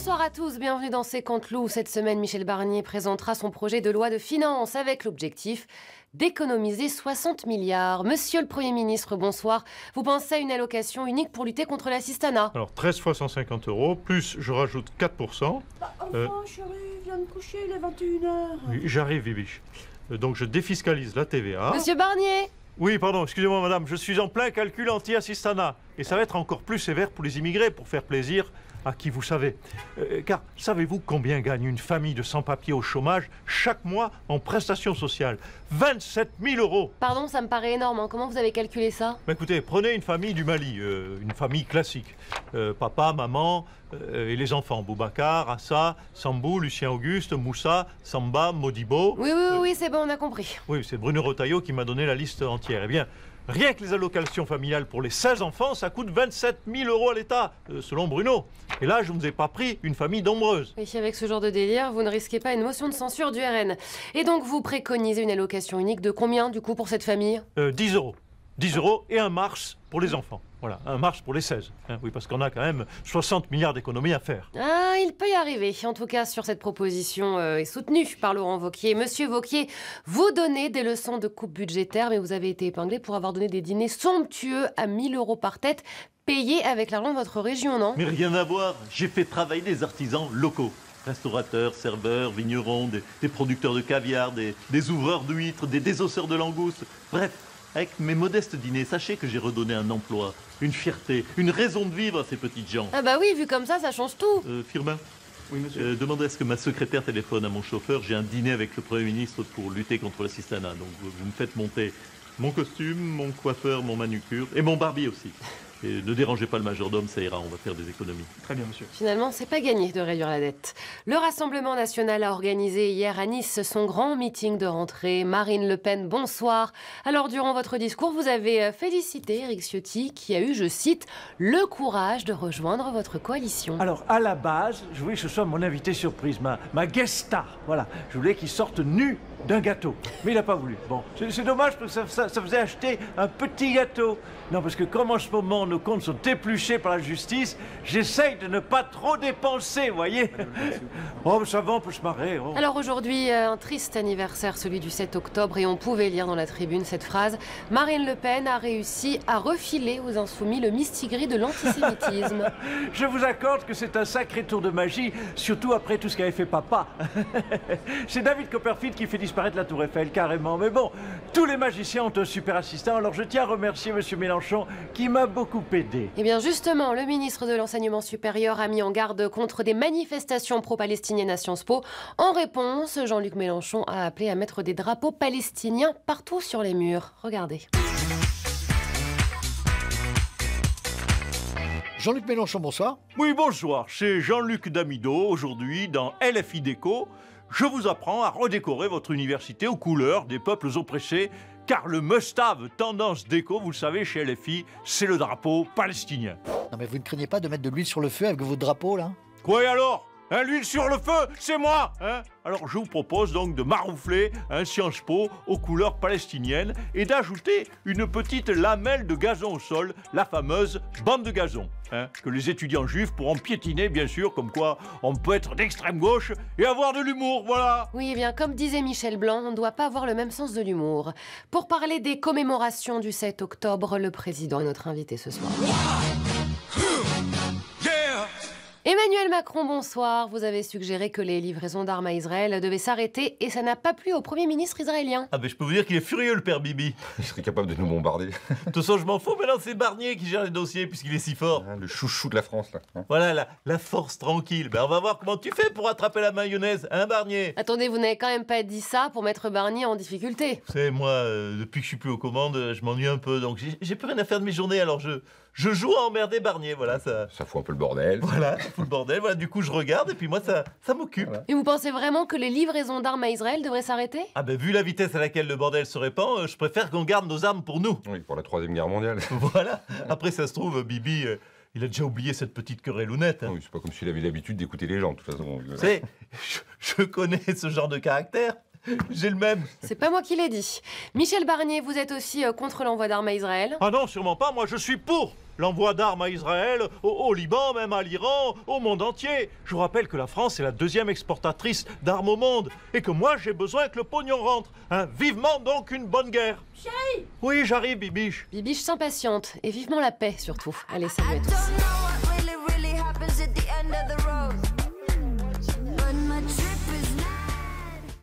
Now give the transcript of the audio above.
Bonsoir à tous, bienvenue dans C'est Canteloup. Cette semaine, Michel Barnier présentera son projet de loi de finances avec l'objectif d'économiser 60 milliards. Monsieur le Premier ministre, bonsoir. Vous pensez à une allocation unique pour lutter contre l'assistanat? Alors 13 fois 150 €, plus je rajoute 4%. Enfin, chérie, viens de coucher, il est 21h. Oui, j'arrive, Bibiche. Donc je défiscalise la TVA. Monsieur Barnier! Oui, pardon, excusez-moi madame, je suis en plein calcul anti-assistanat. Et ça va être encore plus sévère pour les immigrés, pour faire plaisir à qui vous savez. Car savez-vous combien gagne une famille de sans-papiers au chômage chaque mois en prestations sociales? 27 000 €. Pardon, ça me paraît énorme, hein. Comment vous avez calculé ça? Écoutez, prenez une famille du Mali, une famille classique. Papa, maman et les enfants. Boubacar, Assa, Sambou, Lucien Auguste, Moussa, Samba, Modibo. Oui, c'est bon, on a compris. Oui, c'est Bruno Retailleau qui m'a donné la liste entière. Eh bien, rien que les allocations familiales pour les 16 enfants, ça coûte 27 000 € à l'État, selon Bruno. Et là, je ne vous ai pas pris une famille nombreuse. Et avec ce genre de délire, vous ne risquez pas une motion de censure du RN. Et donc, vous préconisez une allocation unique de combien, du coup, pour cette famille? 10 €. 10 € et un mars pour les enfants. Voilà, un mars pour les 16. Oui, parce qu'on a quand même 60 milliards d'économies à faire. Ah, il peut y arriver. En tout cas, sur cette proposition est soutenue par Laurent Wauquiez. Monsieur Wauquiez, vous donnez des leçons de coupe budgétaire, mais vous avez été épinglé pour avoir donné des dîners somptueux à 1 000 € par tête, payés avec l'argent de votre région, non? Mais rien à voir, j'ai fait travailler des artisans locaux. Restaurateurs, serveurs, vignerons, des producteurs de caviar, des ouvreurs d'huîtres, des désosseurs de langoustes. Bref, avec mes modestes dîners, sachez que j'ai redonné un emploi, une fierté, une raison de vivre à ces petites gens. Ah bah oui, vu comme ça change tout. Firmin, Oui, monsieur. demandez à ce que ma secrétaire téléphone à mon chauffeur. J'ai un dîner avec le Premier ministre pour lutter contre l'assistanat. Donc vous me faites monter mon costume, mon coiffeur, mon manucure et mon barbier aussi. Et ne dérangez pas le majordome, ça ira, on va faire des économies. Très bien, monsieur. Finalement, c'est pas gagné de réduire la dette. Le Rassemblement national a organisé hier à Nice son grand meeting de rentrée. Marine Le Pen, bonsoir. Alors, durant votre discours, vous avez félicité Éric Ciotti, qui a eu, je cite, le courage de rejoindre votre coalition. Alors, à la base, je voulais que ce soit mon invité surprise, ma guest star. Voilà, je voulais qu'il sorte nu d'un gâteau. Mais il n'a pas voulu. Bon, c'est dommage parce que ça faisait acheter un petit gâteau. Non, parce que comme en ce moment, nos comptes sont épluchés par la justice, j'essaye de ne pas trop dépenser, vous voyez. Oh, ça va, on peut se marrer. Oh. Alors aujourd'hui, un triste anniversaire, celui du 7 octobre, et on pouvait lire dans la tribune cette phrase. Marine Le Pen a réussi à refiler aux Insoumis le mistigris de l'antisémitisme. Je vous accorde que c'est un sacré tour de magie, surtout après tout ce qu'avait fait papa. C'est David Copperfield qui fait disparaître la Tour Eiffel, carrément. Mais bon, tous les magiciens ont un super assistant, alors je tiens à remercier M. Mélenchon qui m'a beaucoup aidé. Eh bien justement, le ministre de l'Enseignement supérieur a mis en garde contre des manifestations pro-palestiniennes à Sciences Po. En réponse, Jean-Luc Mélenchon a appelé à mettre des drapeaux palestiniens partout sur les murs. Regardez. Jean-Luc Mélenchon, bonsoir. Oui, bonsoir, c'est Jean-Luc Damido. Aujourd'hui, dans LFI Déco, je vous apprends à redécorer votre université aux couleurs des peuples oppressés, car le must-have tendance déco, vous le savez, chez LFI, c'est le drapeau palestinien. Non mais vous ne craignez pas de mettre de l'huile sur le feu avec votre drapeau là? Quoi et alors? L'huile sur le feu, c'est moi, hein? Alors je vous propose donc de maroufler un Sciences Po aux couleurs palestiniennes et d'ajouter une petite lamelle de gazon au sol, la fameuse bande de gazon, hein, que les étudiants juifs pourront piétiner, bien sûr, comme quoi on peut être d'extrême gauche et avoir de l'humour, voilà. Oui, eh bien, comme disait Michel Blanc, on ne doit pas avoir le même sens de l'humour. Pour parler des commémorations du 7 octobre, le président est notre invité ce soir. Emmanuel Macron, bonsoir. Vous avez suggéré que les livraisons d'armes à Israël devaient s'arrêter et ça n'a pas plu au Premier ministre israélien. Ah ben je peux vous dire qu'il est furieux, le père Bibi. Il serait capable de nous bombarder. De toute façon, je m'en fous, maintenant c'est Barnier qui gère les dossiers puisqu'il est si fort. Le chouchou de la France, là. Voilà, la force tranquille. Ben on va voir comment tu fais pour attraper la mayonnaise, hein Barnier? Attendez, vous n'avez quand même pas dit ça pour mettre Barnier en difficulté. Vous savez, moi, depuis que je suis plus aux commandes, je m'ennuie un peu, donc j'ai plus rien à faire de mes journées, alors je joue à emmerder Barnier, voilà, ça... Ça fout un peu le bordel. Voilà, ça fout le bordel, voilà, du coup je regarde, et puis moi ça m'occupe. Voilà. Et vous pensez vraiment que les livraisons d'armes à Israël devraient s'arrêter? Ah ben vu la vitesse à laquelle le bordel se répand, je préfère qu'on garde nos armes pour nous. Oui, pour la Troisième Guerre mondiale. Voilà, après ça se trouve, Bibi... il a déjà oublié cette petite querelle honnête. Hein. Oui, c'est pas comme s'il avait l'habitude d'écouter les gens, de toute façon. Vous savez, je connais ce genre de caractère. J'ai le même. C'est pas moi qui l'ai dit. Michel Barnier, vous êtes aussi contre l'envoi d'armes à Israël? Ah non, sûrement pas, moi je suis pour l'envoi d'armes à Israël, au Liban, même à l'Iran, au monde entier. Je vous rappelle que la France est la deuxième exportatrice d'armes au monde et que moi j'ai besoin que le pognon rentre. Hein, vivement donc une bonne guerre. Chérie! Oui, j'arrive, Bibiche. Bibiche s'impatiente et vivement la paix surtout. Allez, salut à tous.